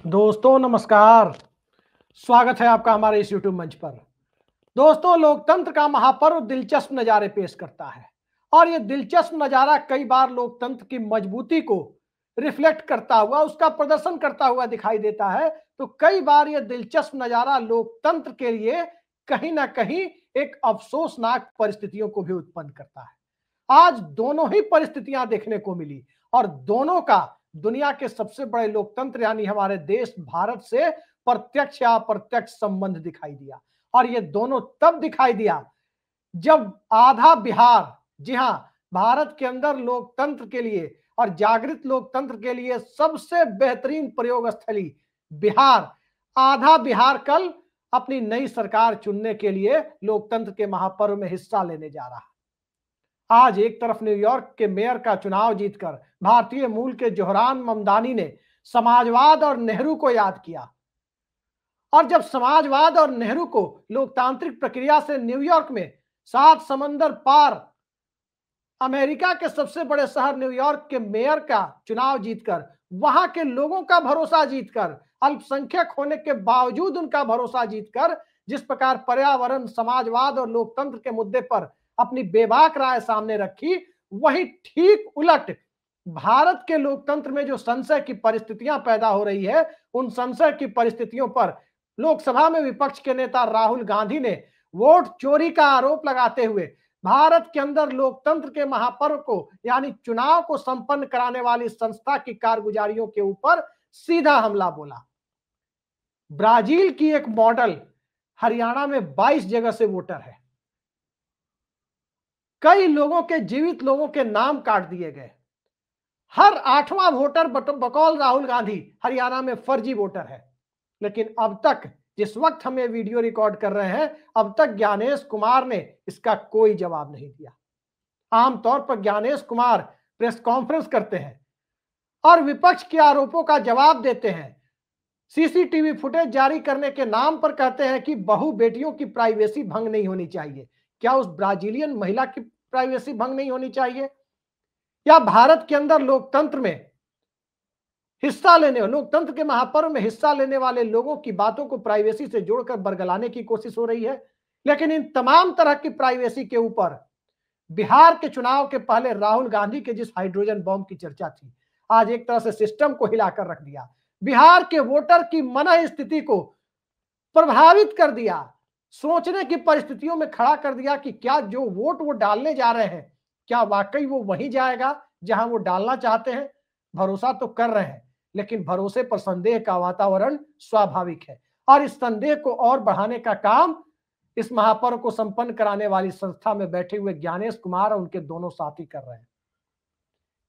दोस्तों नमस्कार। स्वागत है आपका हमारे इस YouTube मंच पर। दोस्तों, लोकतंत्र का महापर्व दिलचस्प नजारे पेश करता है और ये दिलचस्प नजारा कई बार लोकतंत्र की मजबूती को रिफ्लेक्ट करता हुआ, उसका प्रदर्शन करता हुआ दिखाई देता है। तो कई बार ये दिलचस्प नजारा लोकतंत्र के लिए कहीं ना कहीं एक अफसोसनाक परिस्थितियों को भी उत्पन्न करता है। आज दोनों ही परिस्थितियां देखने को मिली और दोनों का दुनिया के सबसे बड़े लोकतंत्र यानी हमारे देश भारत से प्रत्यक्ष या अप्रत्यक्ष संबंध दिखाई दिया। और ये दोनों तब दिखाई दिया जब आधा बिहार, जी हां, भारत के अंदर लोकतंत्र के लिए और जागृत लोकतंत्र के लिए सबसे बेहतरीन प्रयोग स्थली बिहार, आधा बिहार कल अपनी नई सरकार चुनने के लिए लोकतंत्र के महापर्व में हिस्सा लेने जा रहा है। आज एक तरफ न्यूयॉर्क के मेयर का चुनाव जीतकर भारतीय मूल के जोहरान ममदानी ने समाजवाद और नेहरू को याद किया। और जब समाजवाद और नेहरू को लोकतांत्रिक प्रक्रिया से न्यूयॉर्क में 7 समंदर पार अमेरिका के सबसे बड़े शहर न्यूयॉर्क के मेयर का चुनाव जीतकर, वहां के लोगों का भरोसा जीतकर, अल्पसंख्यक होने के बावजूद उनका भरोसा जीतकर जिस प्रकार पर्यावरण, समाजवाद और लोकतंत्र के मुद्दे पर अपनी बेबाक राय सामने रखी, वही ठीक उलट भारत के लोकतंत्र में जो संशय की परिस्थितियां पैदा हो रही है, उन संशय की परिस्थितियों पर लोकसभा में विपक्ष के नेता राहुल गांधी ने वोट चोरी का आरोप लगाते हुए भारत के अंदर लोकतंत्र के महापर्व को यानी चुनाव को संपन्न कराने वाली संस्था की कारगुजारियों के ऊपर सीधा हमला बोला। ब्राजील की एक मॉडल हरियाणा में 22 जगह से वोटर है। कई लोगों के, जीवित लोगों के नाम काट दिए गए। हर 8वां वोटर बकौल राहुल गांधी हरियाणा में फर्जी वोटर है। लेकिन अब तक, जिस वक्त हम ये वीडियो रिकॉर्ड कर रहे हैं, अब तक ज्ञानेश कुमार ने इसका कोई जवाब नहीं दिया। आमतौर पर ज्ञानेश कुमार प्रेस कॉन्फ्रेंस करते हैं और विपक्ष के आरोपों का जवाब देते हैं। सीसीटीवी फुटेज जारी करने के नाम पर कहते हैं कि बहु बेटियों की प्राइवेसी भंग नहीं होनी चाहिए। क्या उस ब्राजीलियन महिला की प्राइवेसी भंग नहीं होनी चाहिए? या भारत के अंदर लोकतंत्र में हिस्सा लेने, लोकतंत्र के महापर्व में हिस्सा लेने वाले लोगों की बातों को प्राइवेसी से जोड़कर बरगलाने की कोशिश हो रही है? लेकिन इन तमाम तरह की प्राइवेसी के ऊपर बिहार के चुनाव के पहले राहुल गांधी के जिस हाइड्रोजन बॉम्ब की चर्चा थी, आज एक तरह से सिस्टम को हिलाकर रख दिया। बिहार के वोटर की मन स्थिति को प्रभावित कर दिया, सोचने की परिस्थितियों में खड़ा कर दिया कि क्या जो वोट वो डालने जा रहे हैं, क्या वाकई वो वहीं जाएगा जहां वो डालना चाहते हैं? भरोसा तो कर रहे हैं, लेकिन भरोसे पर संदेह का वातावरण स्वाभाविक है और इस संदेह को और बढ़ाने का काम इस महापर्व को संपन्न कराने वाली संस्था में बैठे हुए ज्ञानेश कुमार और उनके दोनों साथी कर रहे हैं।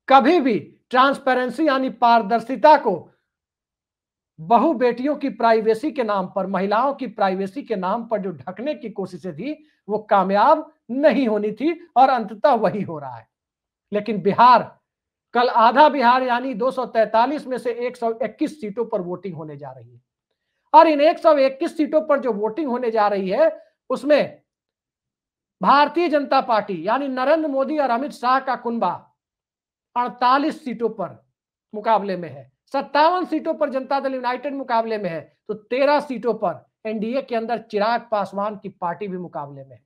कभी भी ट्रांसपेरेंसी यानी पारदर्शिता को बहु बेटियों की प्राइवेसी के नाम पर, महिलाओं की प्राइवेसी के नाम पर जो ढकने की कोशिशें थी, वो कामयाब नहीं होनी थी और अंततः वही हो रहा है। लेकिन बिहार, कल आधा बिहार यानी 243 में से 121 सीटों पर वोटिंग होने जा रही है और इन 121 सीटों पर जो वोटिंग होने जा रही है, उसमें भारतीय जनता पार्टी यानी नरेंद्र मोदी और अमित शाह का कुनबा 48 सीटों पर मुकाबले में है, 57 सीटों पर जनता दल यूनाइटेड मुकाबले में है, तो 13 सीटों पर एनडीए के अंदर चिराग पासवान की पार्टी भी मुकाबले में है।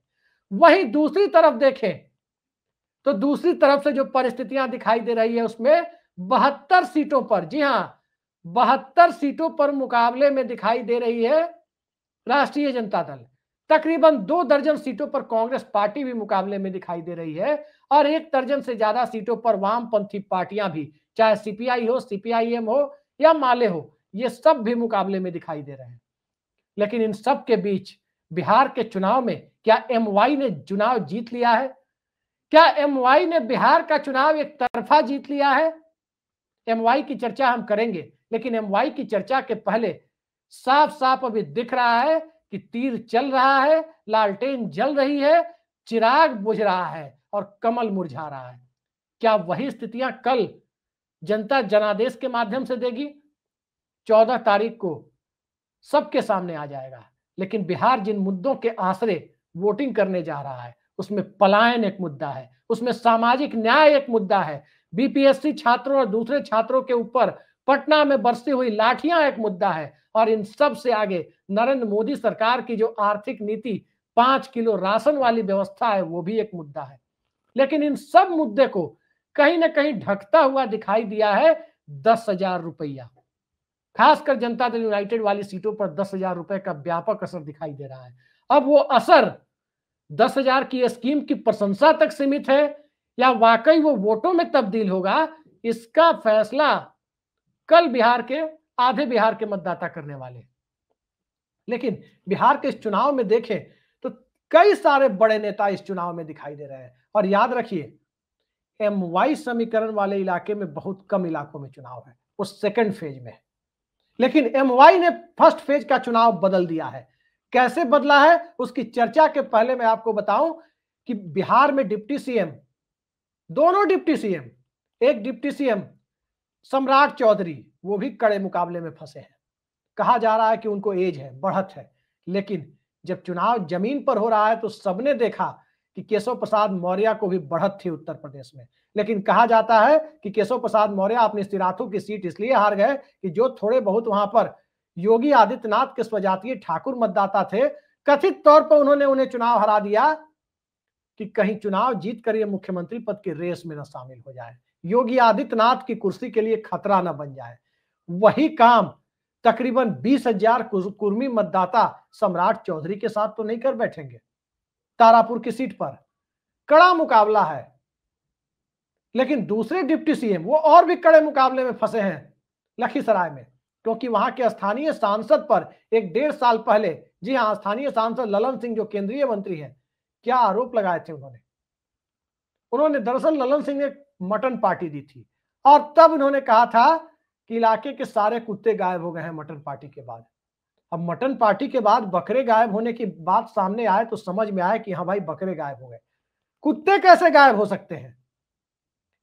वहीं दूसरी तरफ देखें तो दूसरी तरफ से जो परिस्थितियां दिखाई दे रही है, उसमें 72 सीटों पर, जी हां, 72 सीटों पर मुकाबले में दिखाई दे रही है राष्ट्रीय जनता दल। तकरीबन 2 दर्जन सीटों पर कांग्रेस पार्टी भी मुकाबले में दिखाई दे रही है और 1 दर्जन से ज्यादा सीटों पर वामपंथी पार्टियां भी, चाहे सीपीआई हो, सीपीआईएम हो या माले हो, ये सब भी मुकाबले में दिखाई दे रहे हैं। लेकिन इन सब के बीच बिहार के चुनाव में क्या एमवाई ने चुनाव जीत लिया है? क्या एमवाई ने बिहार का चुनाव एक तरफा जीत लिया है? एमवाई की चर्चा हम करेंगे, लेकिन एमवाई की चर्चा के पहले साफ साफ अभी दिख रहा है कि तीर चल रहा है, लालटेन जल रही है, चिराग बुझ रहा है और कमल मुरझा रहा है। क्या वही स्थितियां कल जनता जनादेश के माध्यम से देगी? 14 तारीख को सबके सामने आ जाएगा। लेकिन बिहार जिन मुद्दों के आसरे वोटिंग करने जा रहा है, उसमें पलायन एक मुद्दा है, उसमें सामाजिक न्याय एक मुद्दा है, बीपीएससी छात्रों और दूसरे छात्रों के ऊपर पटना में बरसी हुई लाठियां एक मुद्दा है, और इन सब से आगे नरेंद्र मोदी सरकार की जो आर्थिक नीति 5 किलो राशन वाली व्यवस्था है वो भी एक मुद्दा है। लेकिन इन सब मुद्दे को कहीं ना कहीं ढकता हुआ दिखाई दिया है 10,000 रुपया। खासकर जनता दल यूनाइटेड वाली सीटों पर 10,000 रुपए का व्यापक असर दिखाई दे रहा है। अब वो असर 10,000 की स्कीम की प्रशंसा तक सीमित है या वाकई वो वोटों में तब्दील होगा, इसका फैसला कल बिहार के आधे बिहार के मतदाता करने वाले। लेकिन बिहार के इस चुनाव में देखें तो कई सारे बड़े नेता इस चुनाव में दिखाई दे रहे हैं। और याद रखिए, MY समीकरण वाले इलाके में बहुत कम इलाकों में चुनाव है, वो सेकंड फेज में है। लेकिन MY ने फर्स्ट फेज का चुनाव बदल दिया है। कैसे बदला है उसकी चर्चा के पहले मैं आपको बताऊं कि बिहार में डिप्टी सीएम, दोनों डिप्टी सीएम, एक डिप्टी सीएम सम्राट चौधरी, वो भी कड़े मुकाबले में फंसे हैं। कहा जा रहा है कि उनको एज है, बढ़त है, लेकिन जब चुनाव जमीन पर हो रहा है तो सबने देखा कि केशव प्रसाद मौर्य को भी बढ़त थी उत्तर प्रदेश में। लेकिन कहा जाता है कि केशव प्रसाद मौर्य अपनी सिराथू की सीट इसलिए हार गए कि जो थोड़े बहुत वहां पर योगी आदित्यनाथ के स्वजातीय ठाकुर मतदाता थे, कथित तौर पर उन्होंने उन्हें चुनाव हरा दिया कि कहीं चुनाव जीत कर ये मुख्यमंत्री पद की रेस में न शामिल हो जाए, योगी आदित्यनाथ की कुर्सी के लिए खतरा न बन जाए। वही काम तकरीबन 20,000 कुर्मी मतदाता सम्राट चौधरी के साथ तो नहीं कर बैठेंगे। तारापुर की सीट पर कड़ा मुकाबला है, लेकिन दूसरे डिप्टी सीएम वो और भी कड़े मुकाबले में फंसे हैं लखीसराय में, क्योंकि वहां के स्थानीय सांसद पर एक 1.5 साल पहले, जी हां, स्थानीय सांसद ललन सिंह जो केंद्रीय मंत्री हैं, क्या आरोप लगाए थे उन्होंने दरअसल ललन सिंह ने मटन पार्टी दी थी, और तब उन्होंने कहा था कि इलाके के सारे कुत्ते गायब हो गए हैं मटन पार्टी के बाद। अब मटन पार्टी के बाद बकरे गायब होने की बात सामने आए तो समझ में आए कि हाँ भाई, बकरे गायब हो गए, कुत्ते कैसे गायब हो सकते हैं।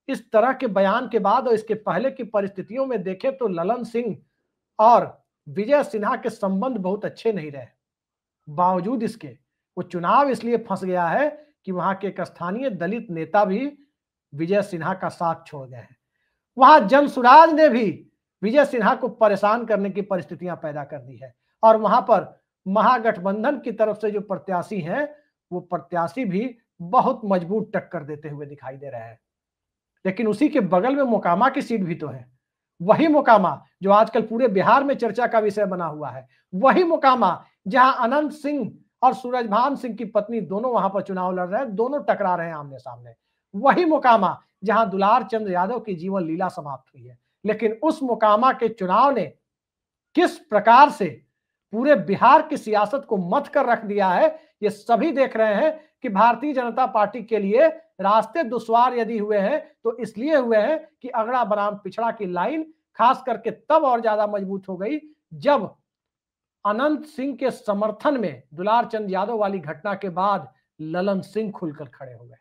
इस तरह के बयान के बाद और इसके पहले की परिस्थितियों में देखें तो ललन सिंह और विजय सिन्हा के संबंध बहुत अच्छे नहीं रहे। बावजूद इसके वो चुनाव इसलिए फंस गया है कि वहां के एक स्थानीय दलित नेता भी विजय सिन्हा का साथ छोड़ गए हैं। वहां जनसुराज ने भी विजय सिन्हा को परेशान करने की परिस्थितियां पैदा कर दी है, और वहां पर महागठबंधन की तरफ से जो प्रत्याशी हैं वो प्रत्याशी भी बहुत मजबूत टक्कर देते हुए दिखाई दे रहे हैं। लेकिन उसी के बगल में मोकामा की सीट भी तो है, वही मोकामा जो आजकल पूरे बिहार में चर्चा का विषय बना हुआ है, वही मोकामा जहां अनंत सिंह और सूरजभान सिंह की पत्नी दोनों वहां पर चुनाव लड़ रहे हैं, दोनों टकरा रहे हैं आमने सामने। वही मोकामा जहां दुलार चंद्र यादव की जीवन लीला समाप्त हुई है। लेकिन उस मोकामा के चुनाव ने किस प्रकार से पूरे बिहार की सियासत को मथ कर रख दिया है, ये सभी देख रहे हैं कि भारतीय जनता पार्टी के लिए रास्ते दुश्वार यदि हुए हैं तो इसलिए हुए हैं कि अगड़ा बनाम पिछड़ा की लाइन खास करके तब और ज्यादा मजबूत हो गई जब अनंत सिंह के समर्थन में दुलार चंद यादव वाली घटना के बाद ललन सिंह खुलकर खड़े हो गए।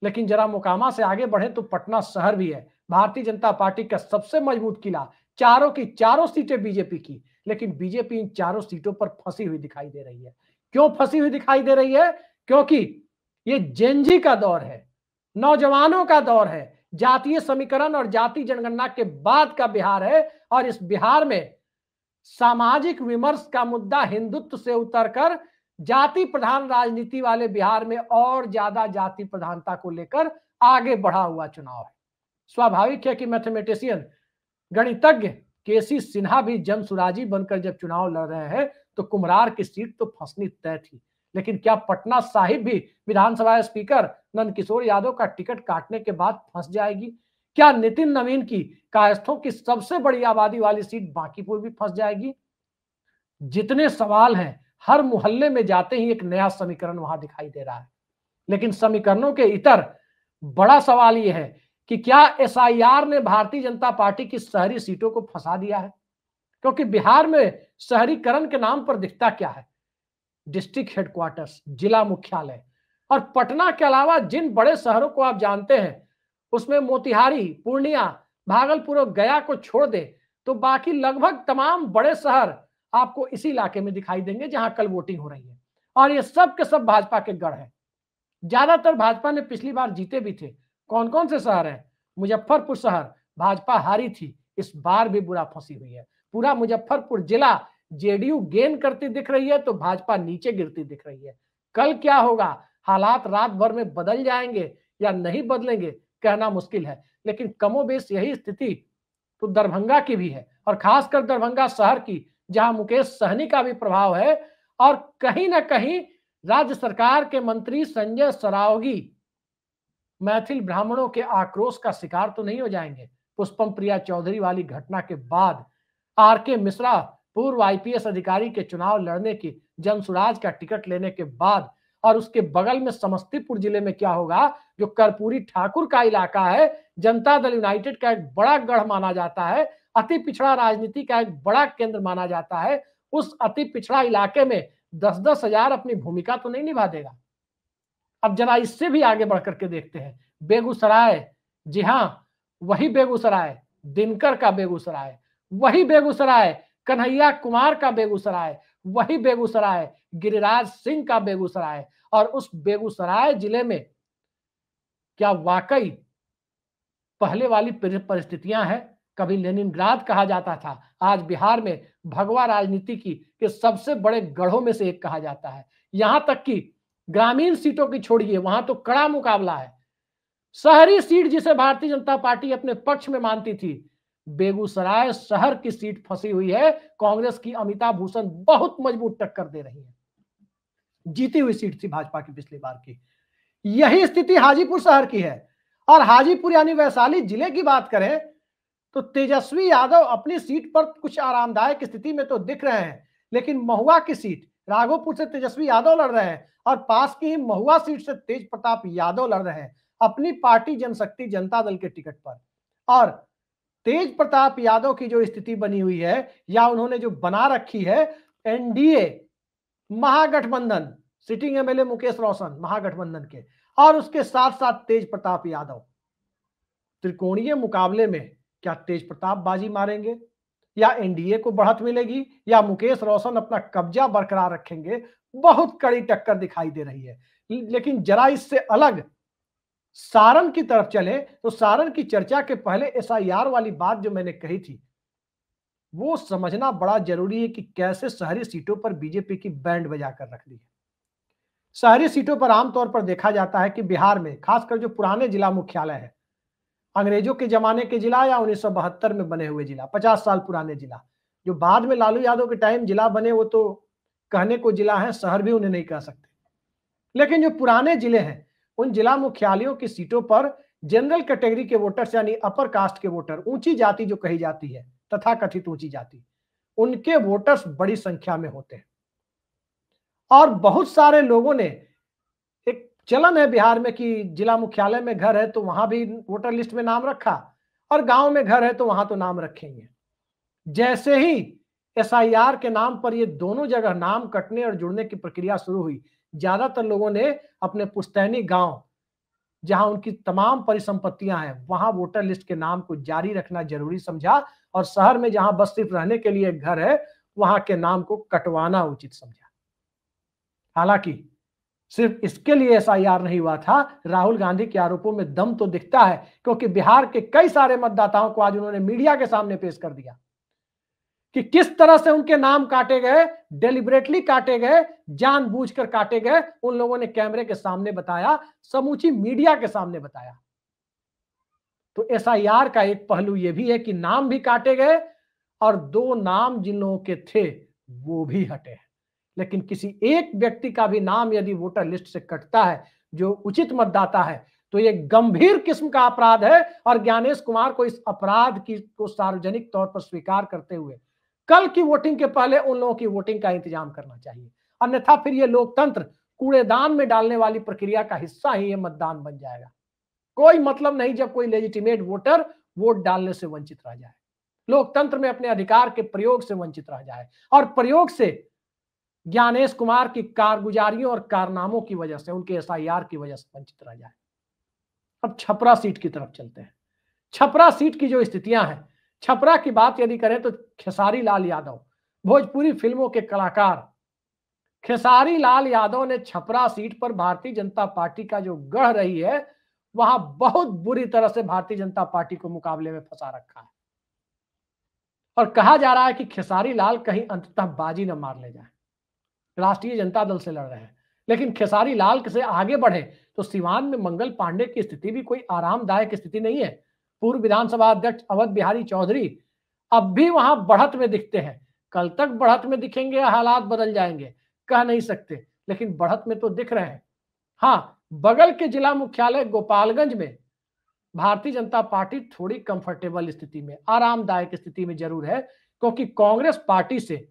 लेकिन जरा मोकामा से आगे बढ़े तो पटना शहर भी है भारतीय जनता पार्टी का सबसे मजबूत किला, चारों की चारों सीटें बीजेपी की, लेकिन बीजेपी इन चारों सीटों पर फंसी हुई दिखाई दे रही है। क्यों फंसी हुई दिखाई दे रही है? क्योंकि ये जेनजी का दौर है, नौजवानों का दौर है, जातीय समीकरण और जाति जनगणना के बाद का बिहार है, और इस बिहार में सामाजिक विमर्श का मुद्दा हिंदुत्व से उतरकर जाति प्रधान राजनीति वाले बिहार में और ज्यादा जाति प्रधानता को लेकर आगे बढ़ा हुआ चुनाव है। स्वाभाविक है कि मैथमेटिशियन गणितज्ञ केसी सिन्हा भी जनसुराजी बनकर जब चुनाव लड़ रहे हैं तो कुम्हरार की सीट तो फंसनी तय थी। लेकिन क्या पटना साहिब भी विधानसभा स्पीकर नंदकिशोर यादव का टिकट काटने के बाद फंस जाएगी? क्या नितिन नवीन की कायस्थों की सबसे बड़ी आबादी वाली सीट बांकीपुर भी फंस जाएगी? जितने सवाल हैं, हर मोहल्ले में जाते ही एक नया समीकरण वहां दिखाई दे रहा है। लेकिन समीकरणों के इतर बड़ा सवाल यह है कि क्या SIR ने भारतीय जनता पार्टी की शहरी सीटों को फंसा दिया है? क्योंकि बिहार में शहरीकरण के नाम पर दिखता क्या है? डिस्ट्रिक्ट हेडक्वार्टर्स, जिला मुख्यालय, और पटना के अलावा जिन बड़े शहरों को आप जानते हैं उसमें मोतिहारी, पूर्णिया, भागलपुर और गया को छोड़ दे तो बाकी लगभग तमाम बड़े शहर आपको इसी इलाके में दिखाई देंगे जहां कल वोटिंग हो रही है। और ये सब के सब भाजपा के गढ़ हैं। ज्यादातर भाजपा ने पिछली बार जीते भी थे। कौन कौन से शहर हैं? मुजफ्फरपुर शहर, भाजपा हारी थी, इस बार भी बुरा फंसी हुई है। पूरा मुजफ्फरपुर जिला जेडीयू गेन करती दिख रही है तो भाजपा नीचे गिरती दिख रही है। कल क्या होगा, हालात रात भर में बदल जाएंगे या नहीं बदलेंगे कहना मुश्किल है, लेकिन कमोबेश यही स्थिति तो दरभंगा की भी है, और खासकर दरभंगा शहर की, जहां मुकेश सहनी का भी प्रभाव है। और कहीं ना कहीं राज्य सरकार के मंत्री संजय सरावगी मैथिल ब्राह्मणों के आक्रोश का शिकार तो नहीं हो जाएंगे। पुष्पम प्रिया चौधरी वाली घटना के बाद आर.के. मिश्रा पूर्व आईपीएस अधिकारी के चुनाव लड़ने की जनसुराज का टिकट लेने के बाद, और उसके बगल में समस्तीपुर जिले में क्या होगा, जो कर्पूरी ठाकुर का इलाका है, जनता दल यूनाइटेड का एक बड़ा गढ़ माना जाता है, अति पिछड़ा राजनीति का एक बड़ा केंद्र माना जाता है। उस अति पिछड़ा इलाके में 10-10 हजार अपनी भूमिका तो नहीं निभा देगा। अब जरा इससे भी आगे बढ़ करके देखते हैं बेगूसराय। जी हां, वही बेगूसराय, दिनकर का बेगूसराय, वही बेगूसराय, कन्हैया कुमार का बेगूसराय, वही बेगूसराय, गिरिराज सिंह का बेगूसराय। और उस बेगूसराय जिले में क्या वाकई पहले वाली परिस्थितियां हैं? कभी लेनिनग्राद कहा जाता था, आज बिहार में भगवा राजनीति की के सबसे बड़े गढ़ों में से एक कहा जाता है। यहां तक कि ग्रामीण सीटों की छोड़िए, वहां तो कड़ा मुकाबला है। शहरी सीट जिसे भारतीय जनता पार्टी अपने पक्ष में मानती थी, बेगूसराय शहर की सीट फंसी हुई है। कांग्रेस की अमिता भूषण बहुत मजबूत टक्कर दे रही है, जीती हुई सीट थी भाजपा की पिछली बार की। यही स्थिति हाजीपुर शहर की है। और हाजीपुर यानी वैशाली जिले की बात करें तो तेजस्वी यादव अपनी सीट पर कुछ आरामदायक स्थिति में तो दिख रहे हैं, लेकिन महुआ की सीट, राघोपुर से तेजस्वी यादव लड़ रहे हैं और पास की ही महुआ सीट से तेज प्रताप यादव लड़ रहे हैं अपनी पार्टी जनशक्ति जनता दल के टिकट पर। और तेज प्रताप यादव की जो स्थिति बनी हुई है, या उन्होंने जो बना रखी है, एनडीए महागठबंधन, सिटिंग एमएलए मुकेश रोशन महागठबंधन के, और उसके साथ साथ तेज प्रताप यादव, त्रिकोणीय मुकाबले में क्या तेज प्रताप बाजी मारेंगे, या एनडीए को बढ़त मिलेगी, या मुकेश रोशन अपना कब्जा बरकरार रखेंगे? बहुत कड़ी टक्कर दिखाई दे रही है। लेकिन जरा इससे अलग सारण की तरफ चले तो सारण की चर्चा के पहले एसआईआर वाली बात जो मैंने कही थी, वो समझना बड़ा जरूरी है कि कैसे शहरी सीटों पर बीजेपी की बैंड बजाकर रख दी है। शहरी सीटों पर आमतौर पर देखा जाता है कि बिहार में खासकर जो पुराने जिला मुख्यालय है, अंग्रेजों के जमाने के जिला या 1972 में बने हुए जिला, 50 साल पुराने जिला, जो बाद में लालू यादव के टाइम जिला बने, वो तो कहने को जिला है, शहर भी उन्हें नहीं कह सकते। लेकिन जो पुराने जिले हैं, उन जिला मुख्यालयों की सीटों पर जनरल कैटेगरी के वोटर्स यानी अपर कास्ट के वोटर, ऊंची जाति जो कही जाती है, तथाकथित ऊंची जाति, उनके वोटर्स बड़ी संख्या में होते हैं। और बहुत सारे लोगों ने, एक चलन है बिहार में कि जिला मुख्यालय में घर है तो वहां भी वोटर लिस्ट में नाम रखा, और गांव में घर है तो वहां तो नाम रखेंगे। जैसे ही एसआईआर के नाम पर ये दोनों जगह नाम कटने और जुड़ने की प्रक्रिया शुरू हुई, ज्यादातर लोगों ने अपने पुश्तैनी गांव, जहां उनकी तमाम परिसंपत्तियां हैं, वहां वोटर लिस्ट के नाम को जारी रखना जरूरी समझा, और शहर में जहां बस सिर्फ रहने के लिए घर है, वहां के नाम को कटवाना उचित समझा। हालांकि सिर्फ इसके लिए एसआईआर नहीं हुआ था, राहुल गांधी के आरोपों में दम तो दिखता है, क्योंकि बिहार के कई सारे मतदाताओं को आज उन्होंने मीडिया के सामने पेश कर दिया कि किस तरह से उनके नाम काटे गए, डेलिबरेटली काटे गए, जानबूझकर काटे गए। उन लोगों ने कैमरे के सामने बताया, समूची मीडिया के सामने बताया। तो एसआईआर का एक पहलू यह भी है कि नाम भी काटे गए, और 2 नाम जिन लोगों के थे वो भी हटे हैं। लेकिन किसी एक व्यक्ति का भी नाम यदि वोटर लिस्ट से कटता है जो उचित मतदाता है, तो ये गंभीर किस्म का अपराध है। और ज्ञानेश कुमार को इस अपराध को सार्वजनिक तौर पर स्वीकार करते हुए कल की वोटिंग के पहले उन लोगों की वोटिंग का इंतजाम करना चाहिए, अन्यथा फिर ये लोकतंत्र कूड़ेदान में डालने वाली प्रक्रिया का हिस्सा ही ये मतदान बन जाएगा। कोई मतलब नहीं जब कोई लेजिटिमेट वोटर वोट डालने से वंचित रह जाए, लोकतंत्र में अपने अधिकार के प्रयोग से वंचित रह जाए, और प्रयोग से ज्ञानेश कुमार की कारगुजारियों और कारनामों की वजह से, उनके एसआईआर की वजह से वंचित रह जाए। अब छपरा सीट की तरफ चलते हैं। छपरा सीट की जो स्थितियां हैं, छपरा की बात यदि करें तो खेसारी लाल यादव, भोजपुरी फिल्मों के कलाकार खेसारी लाल यादव ने छपरा सीट पर भारतीय जनता पार्टी का जो गढ़ रही है वहां बहुत बुरी तरह से भारतीय जनता पार्टी को मुकाबले में फंसा रखा है। और कहा जा रहा है कि खेसारी लाल कहीं अंततः बाजी न मार ले जाए। राष्ट्रीय जनता दल से लड़ रहे हैं, लेकिन खेसारी लाल से आगे बढ़े तो सिवान में मंगल पांडे की स्थिति भी कोई आरामदायक स्थिति नहीं है। पूर्व विधानसभा अध्यक्ष अवध बिहारी चौधरी अब भी वहां बढ़त में दिखते हैं। कल तक बढ़त में दिखेंगे, हालात बदल जाएंगे, कह नहीं सकते, लेकिन बढ़त में तो दिख रहे हैं। हाँ, बगल के जिला मुख्यालय गोपालगंज में भारतीय जनता पार्टी थोड़ी कंफर्टेबल स्थिति में, आरामदायक स्थिति में जरूर है, क्योंकि कांग्रेस पार्टी से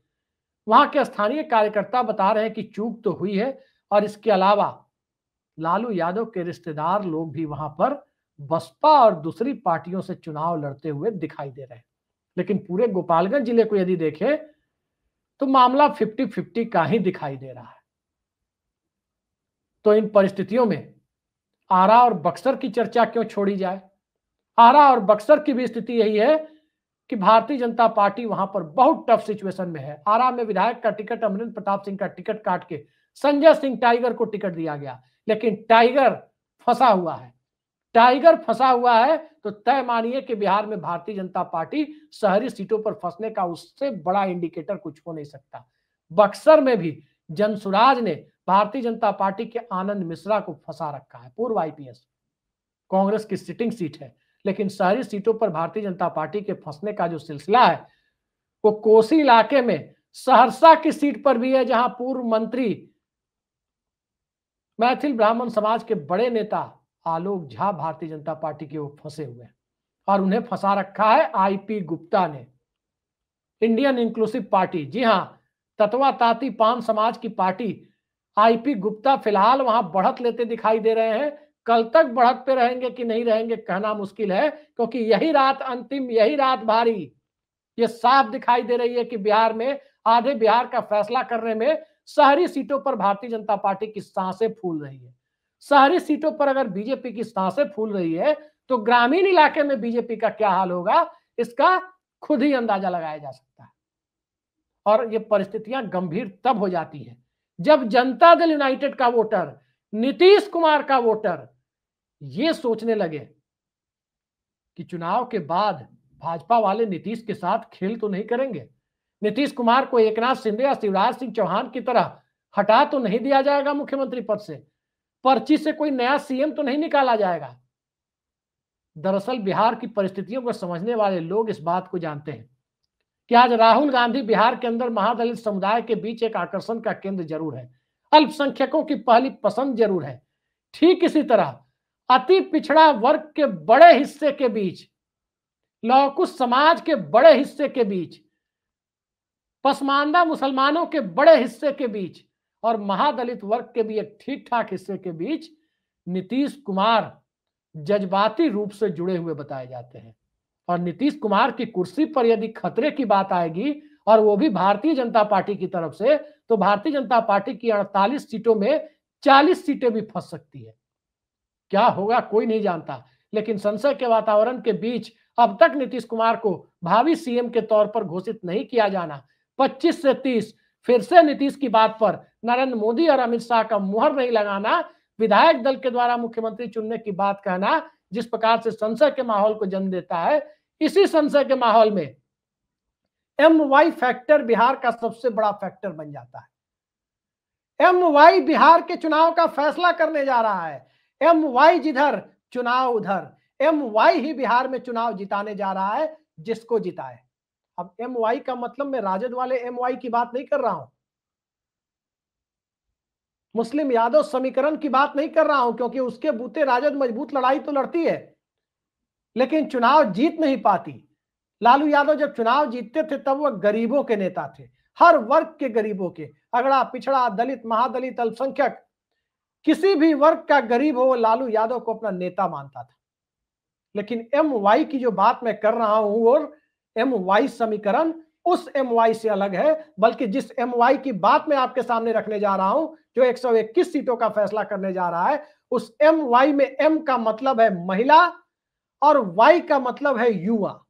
वहां के स्थानीय कार्यकर्ता बता रहे हैं कि चूक तो हुई है, और इसके अलावा लालू यादव के रिश्तेदार लोग भी वहां पर बसपा और दूसरी पार्टियों से चुनाव लड़ते हुए दिखाई दे रहे हैं। लेकिन पूरे गोपालगंज जिले को यदि देखें तो मामला 50-50 का ही दिखाई दे रहा है। तो इन परिस्थितियों में आरा और बक्सर की चर्चा क्यों छोड़ी जाए? आरा और बक्सर की भी स्थिति यही है कि भारतीय जनता पार्टी वहां पर बहुत टफ सिचुएशन में है। आरा में विधायक का टिकट अमरिंदर प्रताप सिंह का टिकट काट के संजय सिंह टाइगर को टिकट दिया गया, लेकिन टाइगर फंसा हुआ है। टाइगर फंसा हुआ है तो तय मानिए कि बिहार में भारतीय जनता पार्टी शहरी सीटों पर फंसने का उससे बड़ा इंडिकेटर कुछ हो नहीं सकता। बक्सर में भी जनसुराज ने भारतीय जनता पार्टी के आनंद मिश्रा को फंसा रखा है, पूर्व आईपीएस। कांग्रेस की सिटिंग सीट है, लेकिन शहरी सीटों पर भारतीय जनता पार्टी के फंसने का जो सिलसिला है वो कोसी इलाके में सहरसा की सीट पर भी है, जहां पूर्व मंत्री मैथिल ब्राह्मण समाज के बड़े नेता आलोक झा भारतीय जनता पार्टी के वो फंसे हुए हैं, और उन्हें फंसा रखा है आईपी गुप्ता ने, इंडियन इंक्लूसिव पार्टी। जी हां, तत्वा ताती पान समाज की पार्टी आईपी गुप्ता फिलहाल वहां बढ़त लेते दिखाई दे रहे हैं। कल तक बढ़त पे रहेंगे कि नहीं रहेंगे कहना मुश्किल है, क्योंकि यही रात अंतिम, यही रात भारी। ये साफ दिखाई दे रही है कि बिहार में, आधे बिहार का फैसला करने में शहरी सीटों पर भारतीय जनता पार्टी की सांसें फूल रही है। शहरी सीटों पर अगर बीजेपी की सांसें फूल रही है तो ग्रामीण इलाके में बीजेपी का क्या हाल होगा, इसका खुद ही अंदाजा लगाया जा सकता है। और ये परिस्थितियां गंभीर तब हो जाती हैं जब जनता दल यूनाइटेड का वोटर, नीतीश कुमार का वोटर ये सोचने लगे कि चुनाव के बाद भाजपा वाले नीतीश के साथ खेल तो नहीं करेंगे, नीतीश कुमार को एकनाथ शिंदे या शिवराज सिंह चौहान की तरह हटा तो नहीं दिया जाएगा मुख्यमंत्री पद से, पर्ची से कोई नया सीएम तो नहीं निकाला जाएगा। दरअसल बिहार की परिस्थितियों को समझने वाले लोग इस बात को जानते हैं कि आज राहुल गांधी बिहार के अंदर महादलित समुदाय के बीच एक आकर्षण का केंद्र जरूर है, अल्पसंख्यकों की पहली पसंद जरूर है। ठीक इसी तरह अति पिछड़ा वर्ग के बड़े हिस्से के बीच, लौकुश समाज के बड़े हिस्से के बीच, पसमानदा मुसलमानों के बड़े हिस्से के बीच और महादलित वर्ग के भी एक ठीक ठाक हिस्से के बीच नीतीश कुमार जज्बाती रूप से जुड़े हुए बताए जाते हैं। और नीतीश कुमार की कुर्सी पर यदि खतरे की बात आएगी, और वो भी भारतीय जनता पार्टी की तरफ से, तो भारतीय जनता पार्टी की 48 सीटों में 40 सीटें भी फंस सकती है। क्या होगा कोई नहीं जानता, लेकिन संशय के वातावरण के बीच अब तक नीतीश कुमार को भावी सीएम के तौर पर घोषित नहीं किया जाना, 25 से 30 फिर से नीतीश की बात पर नरेंद्र मोदी और अमित शाह का मुहर नहीं लगाना, विधायक दल के द्वारा मुख्यमंत्री चुनने की बात कहना, जिस प्रकार से संशय के माहौल को जन्म देता है, इसी संशय के माहौल में MY फैक्टर बिहार का सबसे बड़ा फैक्टर बन जाता है। MY बिहार के चुनाव का फैसला करने जा रहा है। MY जिधर चुनाव उधर, MY ही बिहार में चुनाव जिताने जा रहा है, जिसको जिताए। अब MY का मतलब मैं राजद वाले MY की बात नहीं कर रहा हूं, मुस्लिम यादव समीकरण की बात नहीं कर रहा हूं, क्योंकि उसके बूते राजद मजबूत लड़ाई तो लड़ती है लेकिन चुनाव जीत नहीं पाती। लालू यादव जब चुनाव जीतते थे तब वह गरीबों के नेता थे, हर वर्ग के गरीबों के, अगड़ा पिछड़ा, दलित, महादलित, अल्पसंख्यक, किसी भी वर्ग का गरीब हो वो लालू यादव को अपना नेता मानता था। लेकिन MY की जो बात मैं कर रहा हूं और MY समीकरण उस MY से अलग है, बल्कि जिस MY की बात मैं आपके सामने रखने जा रहा हूं, जो 121 सीटों का फैसला करने जा रहा है, उस MY में M का मतलब है महिला और Y का मतलब है युवा।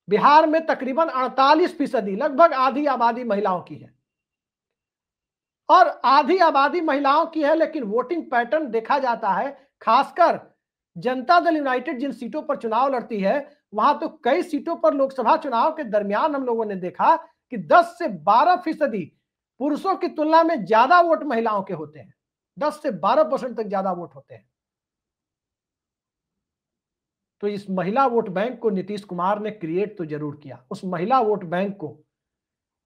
बिहार में तकरीबन 48%, लगभग आधी आबादी महिलाओं की है, और आधी आबादी महिलाओं की है, लेकिन वोटिंग पैटर्न देखा जाता है खासकर जनता दल यूनाइटेड जिन सीटों पर चुनाव लड़ती है, वहां तो कई सीटों पर लोकसभा चुनाव के दरमियान हम लोगों ने देखा कि 10 से 12% पुरुषों की तुलना में ज्यादा वोट महिलाओं के होते हैं। 10 से 12% तक ज्यादा वोट होते हैं। तो इस महिला वोट बैंक को नीतीश कुमार ने क्रिएट तो जरूर किया। उस महिला वोट बैंक को,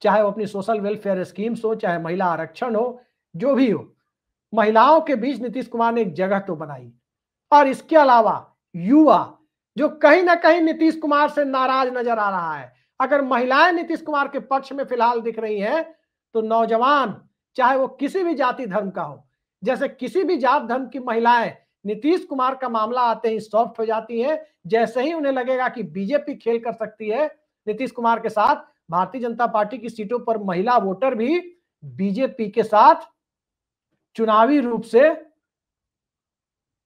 चाहे वो अपनी सोशल वेलफेयर स्कीम्स हो, चाहे महिला आरक्षण हो, जो भी हो, महिलाओं के बीच नीतीश कुमार ने एक जगह तो बनाई। और इसके अलावा युवा जो कहीं ना कहीं नीतीश कुमार से नाराज नजर आ रहा है, अगर महिलाएं नीतीश कुमार के पक्ष में फिलहाल दिख रही हैं, तो नौजवान चाहे वो किसी भी जाति धर्म का हो, जैसे किसी भी जात धर्म की महिलाएं नीतीश कुमार का मामला आते ही सॉफ्ट हो जाती हैं। जैसे ही उन्हें लगेगा कि बीजेपी खेल कर सकती है नीतीश कुमार के साथ, भारतीय जनता पार्टी की सीटों पर महिला वोटर भी बीजेपी के साथ चुनावी रूप से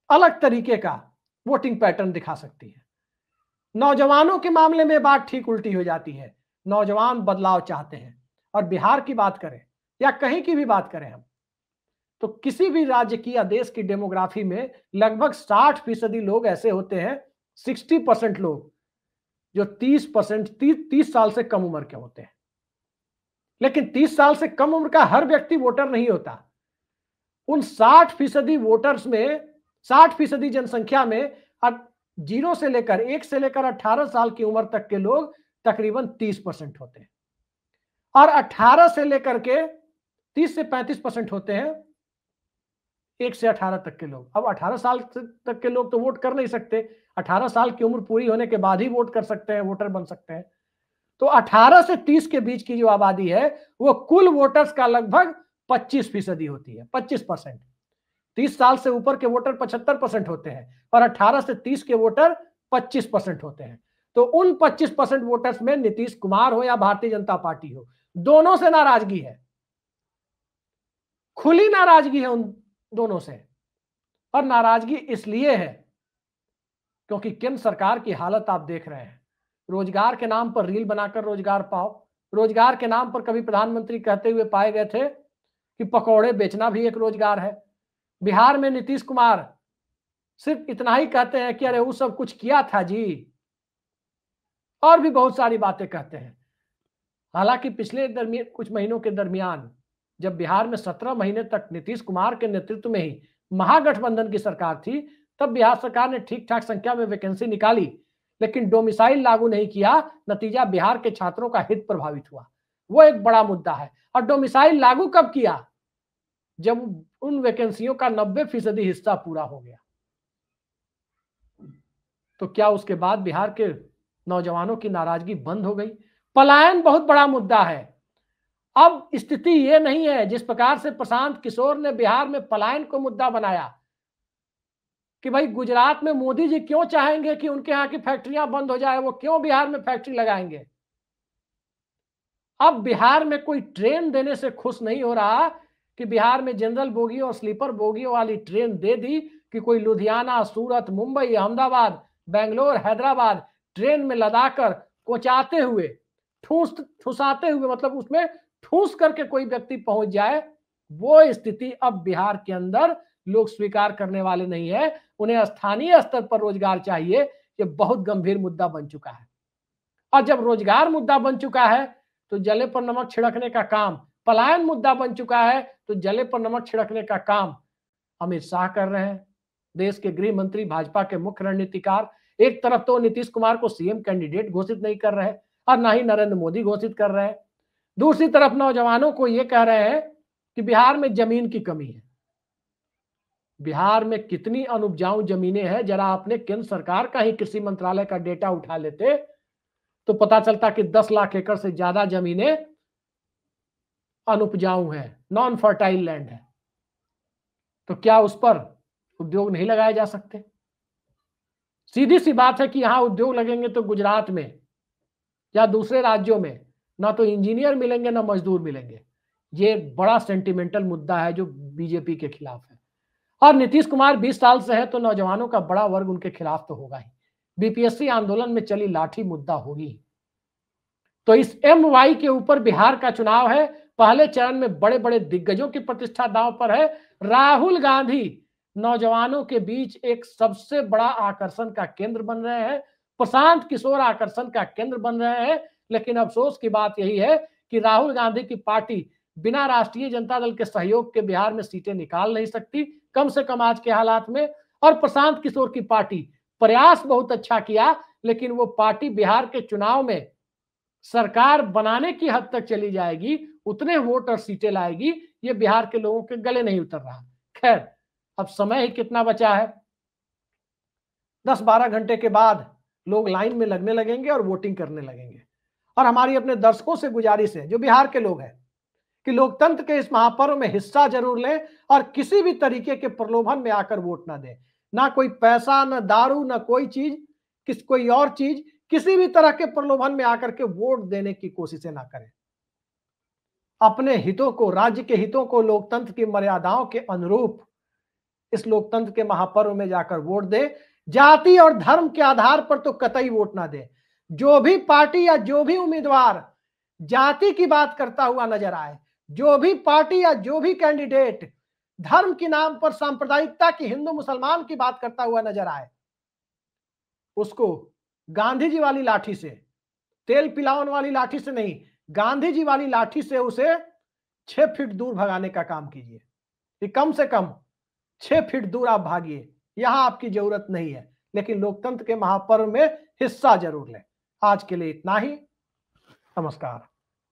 अलग तरीके का वोटिंग पैटर्न दिखा सकती है। नौजवानों के मामले में बात ठीक उल्टी हो जाती है। नौजवान बदलाव चाहते हैं। और बिहार की बात करें या कहीं की भी बात करें हम, तो किसी भी राज्य की या देश की डेमोग्राफी में लगभग 60% लोग ऐसे होते हैं, 60% लोग जो 30 साल से कम उम्र के होते हैं। लेकिन 30 साल से कम उम्र का हर व्यक्ति वोटर नहीं होता। उन 60% वोटर्स में, 60% जनसंख्या में अब 1 से लेकर 18 साल की उम्र तक के लोग तकरीबन 30% होते हैं। और 18 से लेकर के 30 से 35% होते हैं 1 से 18 तक के लोग। अब 18 साल तक के लोग तो वोट कर नहीं सकते, 18 साल की उम्र पूरी होने के बाद ही वोट कर सकते हैं, वोटर बन सकते हैं। तो 18 से 30 के बीच की जो आबादी है वो कुल वोटर्स का लगभग 25% होती है, 25%। 30 साल से ऊपर के वोटर 75% होते हैं और 18 से 30 के वोटर 25% होते हैं। तो उन 25% वोटर्स में नीतीश कुमार हो या भारतीय जनता पार्टी हो, दोनों से नाराजगी है, खुली नाराजगी है उन दोनों से। और नाराजगी इसलिए है क्योंकि केंद्र सरकार की हालत आप देख रहे हैं। रोजगार के नाम पर रील बनाकर रोजगार पाओ, रोजगार के नाम पर कभी प्रधानमंत्री कहते हुए पाए गए थे कि पकौड़े बेचना भी एक रोजगार है। बिहार में नीतीश कुमार सिर्फ इतना ही कहते हैं कि अरे वो सब कुछ किया था जी, और भी बहुत सारी बातें कहते हैं। हालांकि पिछले कुछ महीनों के दरमियान जब बिहार में 17 महीने तक नीतीश कुमार के नेतृत्व में ही महागठबंधन की सरकार थी, तब बिहार सरकार ने ठीक ठाक संख्या में वैकेंसी निकाली, लेकिन डोमिसाइल लागू नहीं किया। नतीजा बिहार के छात्रों का हित प्रभावित हुआ, वो एक बड़ा मुद्दा है। और डोमिसाइल लागू कब किया? जब उन वैकेंसियों का 90% हिस्सा पूरा हो गया। तो क्या उसके बाद बिहार के नौजवानों की नाराजगी बंद हो गई? पलायन बहुत बड़ा मुद्दा है। अब स्थिति ये नहीं है जिस प्रकार से प्रशांत किशोर ने बिहार में पलायन को मुद्दा बनाया कि भाई गुजरात में मोदी जी क्यों चाहेंगे कि उनके यहाँ की फैक्ट्रियां बंद हो जाए, वो क्यों बिहार में फैक्ट्री लगाएंगे। अब बिहार में कोई ट्रेन देने से खुश नहीं हो रहा कि बिहार में जनरल बोगी और स्लीपर बोगियों वाली ट्रेन दे दी कि कोई लुधियाना, सूरत, मुंबई, अहमदाबाद, बेंगलोर, हैदराबाद ट्रेन में लदाकर कोचाते हुए, ठूसाते हुए, मतलब उसमें ठूस करके कोई व्यक्ति पहुंच जाए, वो स्थिति अब बिहार के अंदर लोग स्वीकार करने वाले नहीं है। उन्हें स्थानीय स्तर पर रोजगार चाहिए। ये बहुत गंभीर मुद्दा बन चुका है। और जब रोजगार मुद्दा बन चुका है तो जले पर नमक छिड़कने का काम, पलायन मुद्दा बन चुका है तो जले पर नमक छिड़कने का काम अमित शाह कर रहे हैं, देश के गृह मंत्री, भाजपा के मुख्य रणनीतिकार। एक तरफ तो नीतीश कुमार को सीएम कैंडिडेट घोषित नहीं कर रहे और ना ही नरेंद्र मोदी घोषित कर रहे हैं। दूसरी तरफ नौजवानों को यह कह रहे हैं कि बिहार में जमीन की कमी है। बिहार में कितनी अनुपजाऊ जमीनें हैं, जरा अपने केंद्र सरकार का ही कृषि मंत्रालय का डेटा उठा लेते तो पता चलता कि 10 लाख एकड़ से ज्यादा जमीनें अनुपजाऊ हैं, नॉन फर्टाइल लैंड है। तो क्या उस पर उद्योग नहीं लगाए जा सकते? सीधी सी बात है कि यहां उद्योग लगेंगे तो गुजरात में या दूसरे राज्यों में ना तो इंजीनियर मिलेंगे ना मजदूर मिलेंगे। ये एक बड़ा सेंटिमेंटल मुद्दा है जो बीजेपी के खिलाफ है। और नीतीश कुमार 20 साल से है तो नौजवानों का बड़ा वर्ग उनके खिलाफ तो होगा ही। बीपीएससी आंदोलन में चली लाठी मुद्दा होगी। तो इस MY के ऊपर बिहार का चुनाव है। पहले चरण में बड़े बड़े दिग्गजों की प्रतिष्ठा दांव पर है। राहुल गांधी नौजवानों के बीच एक सबसे बड़ा आकर्षण का केंद्र बन रहे हैं। प्रशांत किशोर आकर्षण का केंद्र बन रहे हैं। लेकिन अफसोस की बात यही है कि राहुल गांधी की पार्टी बिना राष्ट्रीय जनता दल के सहयोग के बिहार में सीटें निकाल नहीं सकती, कम से कम आज के हालात में। और प्रशांत किशोर की पार्टी प्रयास बहुत अच्छा किया, लेकिन वो पार्टी बिहार के चुनाव में सरकार बनाने की हद तक चली जाएगी, उतने वोट और सीटें लाएगी, ये बिहार के लोगों के गले नहीं उतर रहा। खैर, अब समय ही कितना बचा है, 10-12 घंटे के बाद लोग लाइन में लगने लगेंगे और वोटिंग करने लगेंगे। और हमारी अपने दर्शकों से गुजारिश है, जो बिहार के लोग हैं, कि लोकतंत्र के इस महापर्व में हिस्सा जरूर लें और किसी भी तरीके के प्रलोभन में आकर वोट ना दें। ना कोई पैसा, ना दारू, ना कोई चीज, कोई और चीज, किसी भी तरह के प्रलोभन में आकर के वोट देने की कोशिशें ना करें। अपने हितों को, राज्य के हितों को लोकतंत्र की मर्यादाओं के अनुरूप इस लोकतंत्र के महापर्व में जाकर वोट दे। जाति और धर्म के आधार पर तो कतई वोट ना दे। जो भी पार्टी या जो भी उम्मीदवार जाति की बात करता हुआ नजर आए, जो भी पार्टी या जो भी कैंडिडेट धर्म के नाम पर सांप्रदायिकता की, हिंदू मुसलमान की बात करता हुआ नजर आए, उसको गांधी जी वाली लाठी से, तेल पिलावन वाली लाठी से नहीं, गांधी जी वाली लाठी से उसे 6 फीट दूर भगाने का काम कीजिए। कि कम से कम 6 फीट दूर आप भागिए, यहां आपकी जरूरत नहीं है। लेकिन लोकतंत्र के महापर्व में हिस्सा जरूर लें। आज के लिए इतना ही। नमस्कार।